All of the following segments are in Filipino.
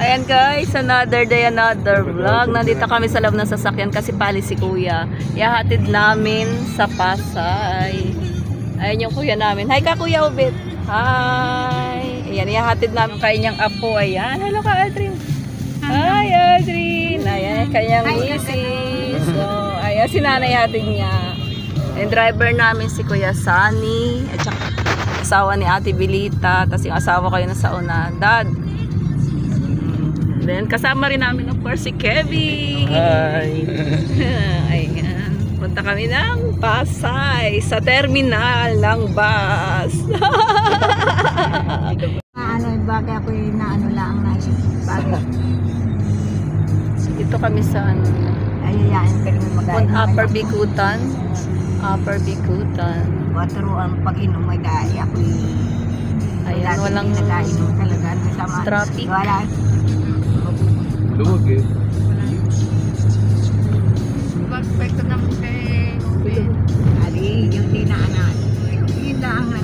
Ayan guys, another day, another vlog. Nandito kami sa loob ng sasakyan kasi pali si kuya. Ihahatid namin sa Pasay. Ayan yung kuya namin. Hi ka kuya Ubit. Hi. Ayan, ihahatid namin kanyang apo. Ayan, hello ka Adrin. Hi Adrin. Ayan, kanyang misis. So, ayan, si nanay hatid niya. Yung driver namin si kuya Sunny. At saka asawa ni Ate Bilita. Tapos yung asawa kayo na sa una. Dad. Then, kasama rin namin of course si Kevin. Hi. Ayan. Punta kami ng Pasay sa terminal ng bus. Bagay ako yung naano lang na bagay. Ito kami sa Ayayain ka rin mag-ain. Upper Bikutan. Upper Bikutan. Waturuan pag-inom may dahil ako Ayan, walang nag-ainom talaga. traffic. Wala. Luwag eh. Pagpekto na mo kay Ali, yung tinaanan. Yun lang na.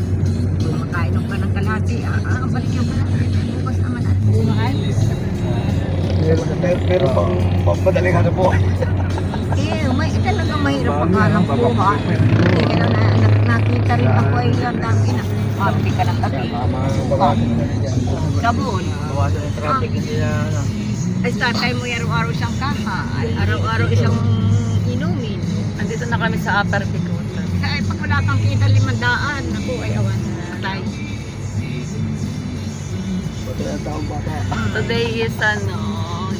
Kumakain ka ng kalahati. Balik yung kalahati. Bukas naman at buhay. Pero madaling hanap po. May talagang mahirap paghanap buhay. Hindi ka na nakita rin ako ay yung dami na. Mabili ka ng kape. Sabon. Bawasan yung traffic hindi na. Ay, tatay mo araw-araw siyang kaha. Araw-araw isang inumin. Andito na kami sa Upper Bikutan. Kaya pag wala kang kita 500, ako ay awan. Patay. Patay ang taong bata. Today is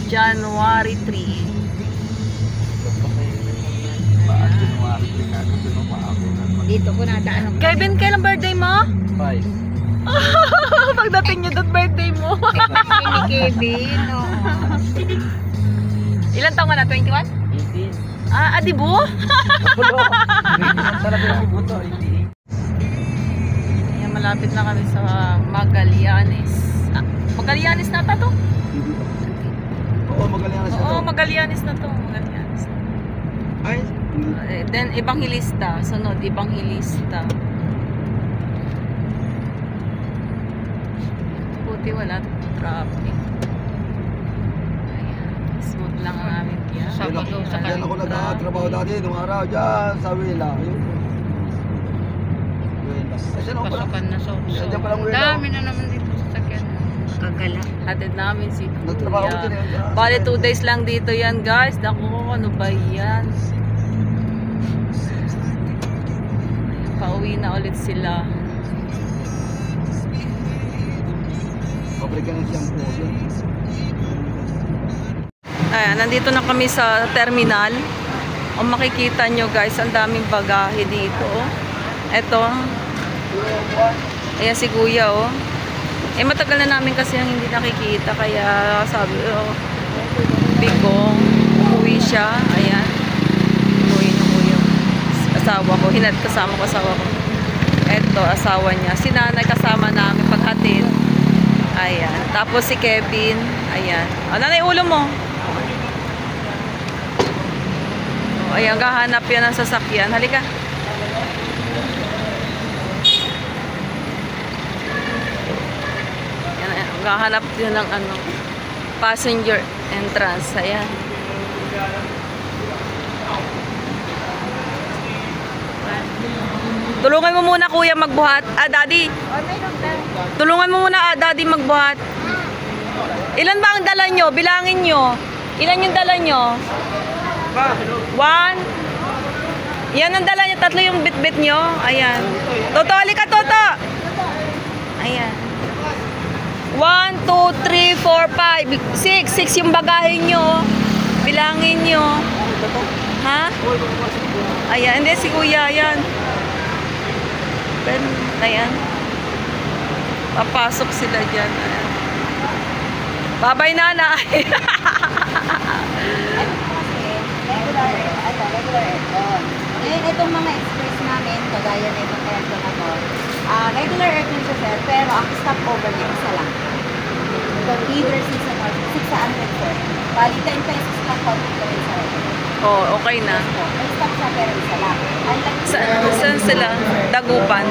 January 3. Dito ko nadaan. Kevin, kailan birthday mo? 5. Pagdating nyo doon birthday mo. Ni Kevin, oo. Ilan taong ka na? 21? 18. Adibo? Talaga yung buto. Ayan, malapit na kami sa Magallanes. Magallanes na to? Oo, magaling na siya. Oo, Magallanes na to. Magallanes. Ay. Then, Evangelista. Sunod, Evangelista. Buti wala traffic. Ayan. Smooth lang ang aming tiyan. Sabado sa Diyan ako nagtatrabaho dati nung araw dyan sa Wila. Pasukan na sa Diyan pa lang Wila. Dami na naman dito sa sakyan. Kagala. Hatid namin si Nagtrabaho ko Kuya. din yan. Bale 2 days lang dito yan guys. Naku, ano ba yan? Ayan, pauwi na ulit sila. Pabrika ng shampoo. Ayan, nandito na kami sa terminal. Kung makikita nyo guys, ang daming bagahe dito. Eto. Ayan si Kuya oh. Matagal na namin kasi yung hindi nakikita. Kaya sabi Bigong, uwi siya. Ayan. Uwi ng Kuya. Asawa ko. Kasama ko asawa ko. Eto, asawa niya. Si nanay kasama namin paghatid. Ayan. Tapos si Kevin. Ayan. Nanay, ulo mo. Ayan, gahanap yan ng sasakyan. Halika. Ayan, gahanap yun ng passenger entrance. Ayan. Tulungan mo muna kuya magbuhat. Daddy. Tulungan mo muna daddy magbuhat. Ilan ba ang dala nyo? Bilangin nyo. Ilan yung dala nyo? 1. Yan ang dala nyo. 3 yung bit-bit nyo. Ayan. Toto, halika Toto. Ayan. 1, 2, 3, 4, 5, 6. 6 yung bagahe nyo. Bilangin nyo. Ha? Ayan. Hindi si kuya. Ayan. Ayan. Papasok sila dyan. Ayan. Babay nanay. Itong mga express namin, kagaya na itong aircon na to, regular aircon siya sir, pero ang stopover niya isa lang. So either 600 sir. Bali 10 pesos lang po dito sa aircon. Oh, okay na. May stop siya pero isa lang. Saan sila? Dagupan.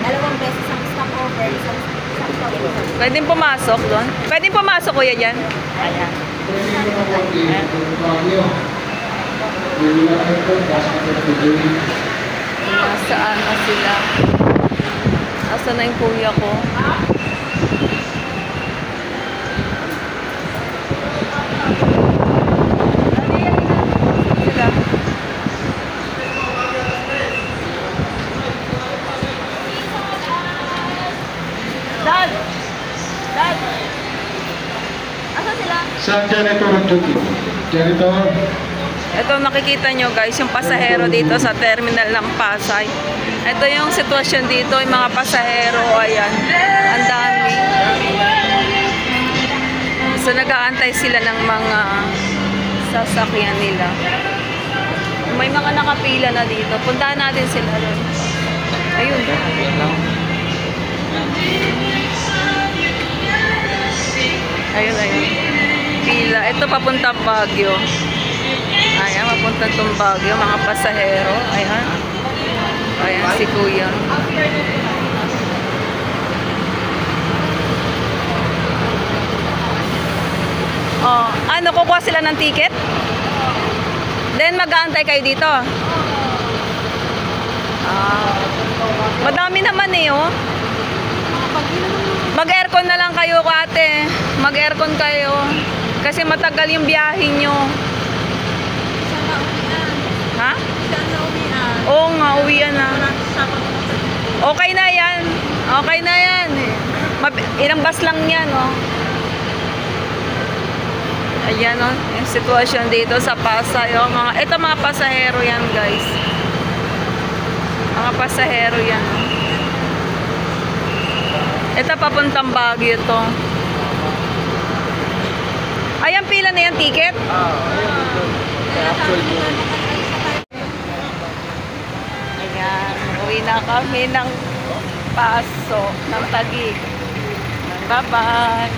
Dalawang beses ang stopover, isang Pwedeng pumasok doon. Pwedeng pumasok, kuya, dyan. Ayan. Nasaan na sila? Nasaan na yung kuya ko? Sila. Dad! Dad! Asan sila? Sa janitor ang duty. Janitor. Ito nakikita nyo guys, yung pasahero dito sa terminal ng Pasay. Ito yung sitwasyon dito, yung mga pasahero, ayan. Ang dami. So nag-aantay sila ng mga sasakyan nila. May mga nakapila na dito. Puntahan natin sila doon. Ayun. Ayun, ayun. Pila. Ito papuntang Baguio. Ayan, papuntang itong Baguio. Mga pasahero. Ayan. Ayan, si Kuya. Oh, ano, kukuha sila ng ticket? Then mag-aantay kayo dito? Ah. Madami naman eh, oh. Mag-aircon na lang kayo, ate. Mag-aircon kayo. Kasi matagal yung biyahe nyo. Ha? Oo nga, uwian na. Okay na yan. Okay na yan. Ilang bus lang yan, oh. Ayan, oh. Yung sitwasyon dito sa Pasay, oh. Ito mga pasahero yan, guys. Mga pasahero yan, oh. Ito papuntang Baguio to. Ayan, pila na yan, ticket? Ayan, uwi na kami ng Paso, ng Taguig. Bye-bye.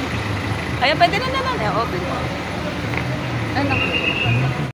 Ayan, pwede na naman. Open mo. Ano?